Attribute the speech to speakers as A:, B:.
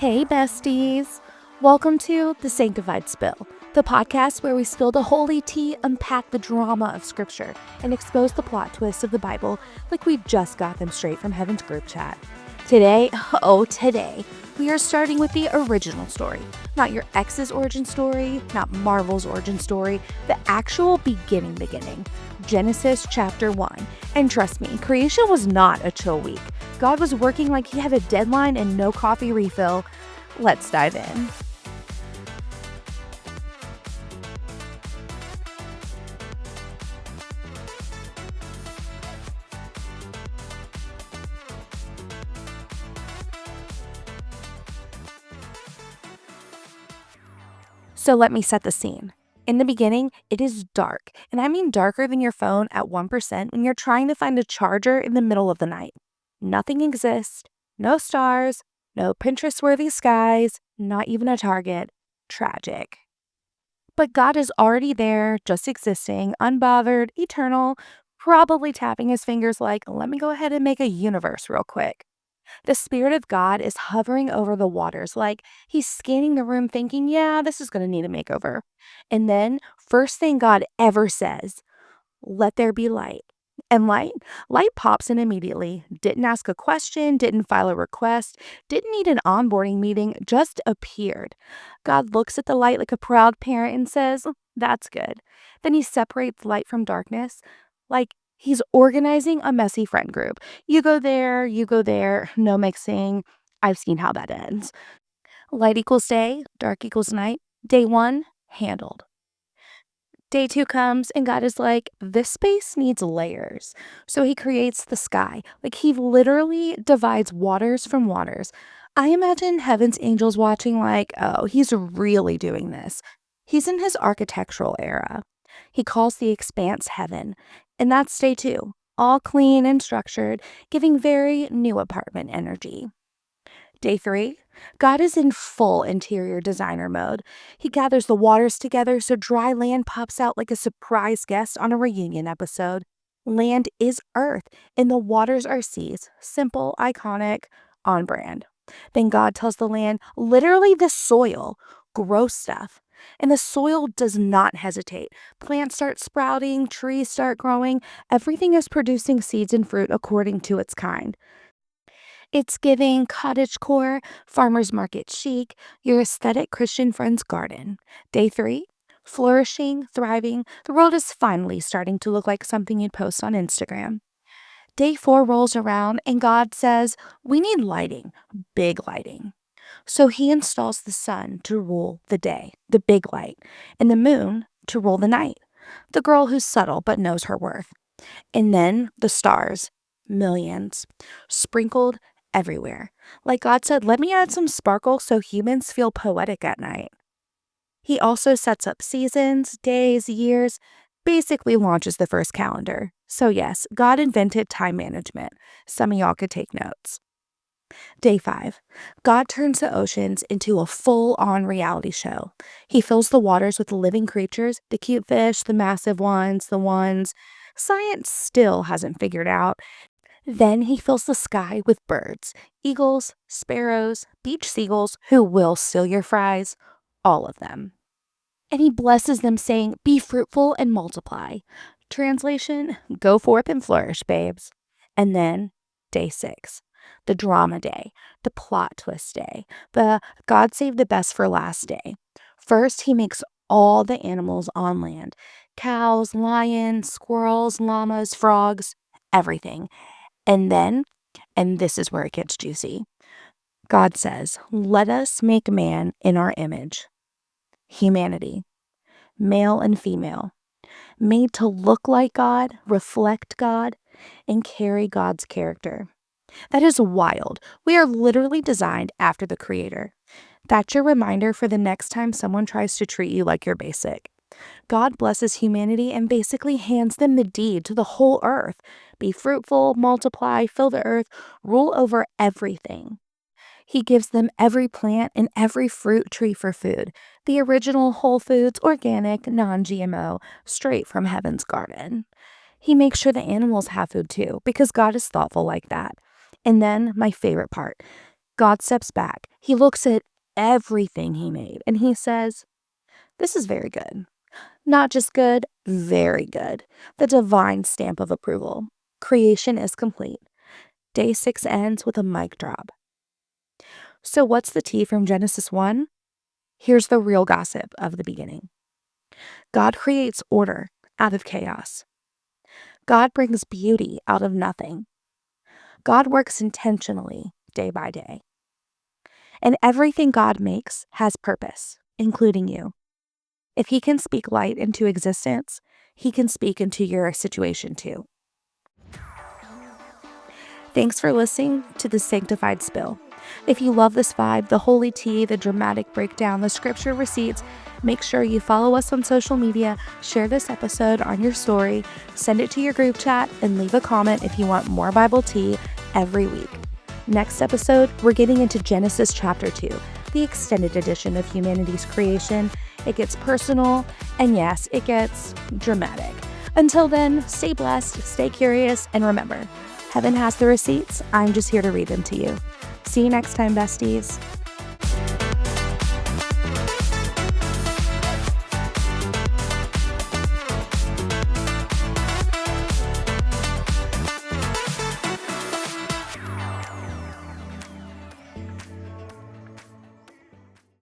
A: Hey, besties! Welcome to the Sanctified Spill, the podcast where we spill the holy tea, unpack the drama of Scripture, and expose the plot twists of the Bible like we just got them straight from heaven's group chat. Today, we are starting with the original story. Not your ex's origin story, not Marvel's origin story, the actual beginning. Genesis chapter 1. And trust me, creation was not a chill week. God was working like he had a deadline and no coffee refill. Let's dive in. So let me set the scene. In the beginning, it is dark, and I mean darker than your phone at 1% when you're trying to find a charger in the middle of the night. Nothing exists, no stars, no Pinterest-worthy skies, not even a Target. Tragic. But God is already there, just existing, unbothered, eternal, probably tapping his fingers like, let me go ahead and make a universe real quick. The Spirit of God is hovering over the waters, like he's scanning the room thinking, yeah, this is going to need a makeover. And then, first thing God ever says, let there be light. And light pops in immediately. Didn't ask a question, didn't file a request, didn't need an onboarding meeting, just appeared. God looks at the light like a proud parent and says, that's good. Then he separates light from darkness, like he's organizing a messy friend group. You go there, no mixing. I've seen how that ends. Light equals day, dark equals night. Day 1, handled. Day 2 comes and God is like, this space needs layers. So he creates the sky. Like he literally divides waters from waters. I imagine heaven's angels watching like, oh, he's really doing this. He's in his architectural era. He calls the expanse heaven. And that's day 2. All clean and structured, giving very new apartment energy. Day 3, God is in full interior designer mode. He gathers the waters together so dry land pops out like a surprise guest on a reunion episode. Land is earth, and the waters are seas. Simple, iconic, on brand. Then God tells the land, literally the soil, grow stuff. And the soil does not hesitate. Plants start sprouting, trees start growing. Everything is producing seeds and fruit according to its kind. It's giving cottagecore, farmer's market chic, your aesthetic Christian friend's garden. Day 3, flourishing, thriving. The world is finally starting to look like something you'd post on Instagram. Day 4 rolls around and God says, we need lighting, big lighting. So he installs the sun to rule the day, the big light, and the moon to rule the night, the girl who's subtle but knows her worth. And then the stars, millions, sprinkled everywhere. Like God said, let me add some sparkle so humans feel poetic at night. He also sets up seasons, days, years, basically launches the first calendar. So yes, God invented time management. Some of y'all could take notes. Day 5, God turns the oceans into a full-on reality show. He fills the waters with living creatures, the cute fish, the massive ones, the ones science still hasn't figured out. Then he fills the sky with birds, eagles, sparrows, beach seagulls, who will steal your fries, all of them. And he blesses them saying, be fruitful and multiply. Translation, go forth and flourish, babes. And then day 6, the drama day, the plot twist day, the God saved the best for last day. First, he makes all the animals on land, cows, lions, squirrels, llamas, frogs, everything. And then, and this is where it gets juicy, God says, let us make man in our image. Humanity, male and female, made to look like God, reflect God, and carry God's character. That is wild. We are literally designed after the Creator. That's your reminder for the next time someone tries to treat you like you're basic. God blesses humanity and basically hands them the deed to the whole earth. Be fruitful, multiply, fill the earth, rule over everything. He gives them every plant and every fruit tree for food. The original whole foods, organic, non-GMO, straight from heaven's garden. He makes sure the animals have food too, because God is thoughtful like that. And then my favorite part, God steps back. He looks at everything he made and he says, "This is very good." Not just good, very good. The divine stamp of approval. Creation is complete. Day 6 ends with a mic drop. So what's the tea from Genesis 1? Here's the real gossip of the beginning. God creates order out of chaos. God brings beauty out of nothing. God works intentionally day by day. And everything God makes has purpose, including you. If He can speak light into existence, He can speak into your situation too. Thanks for listening to the Sanctified Spill. If you love this vibe, the holy tea, the dramatic breakdown, the scripture receipts, make sure you follow us on social media, share this episode on your story, send it to your group chat, and leave a comment if you want more Bible tea every week. Next episode, we're getting into Genesis chapter 2, the extended edition of humanity's creation. It gets personal, and yes, it gets dramatic. Until then, stay blessed, stay curious, and remember, heaven has the receipts. I'm just here to read them to you. See you next time, besties.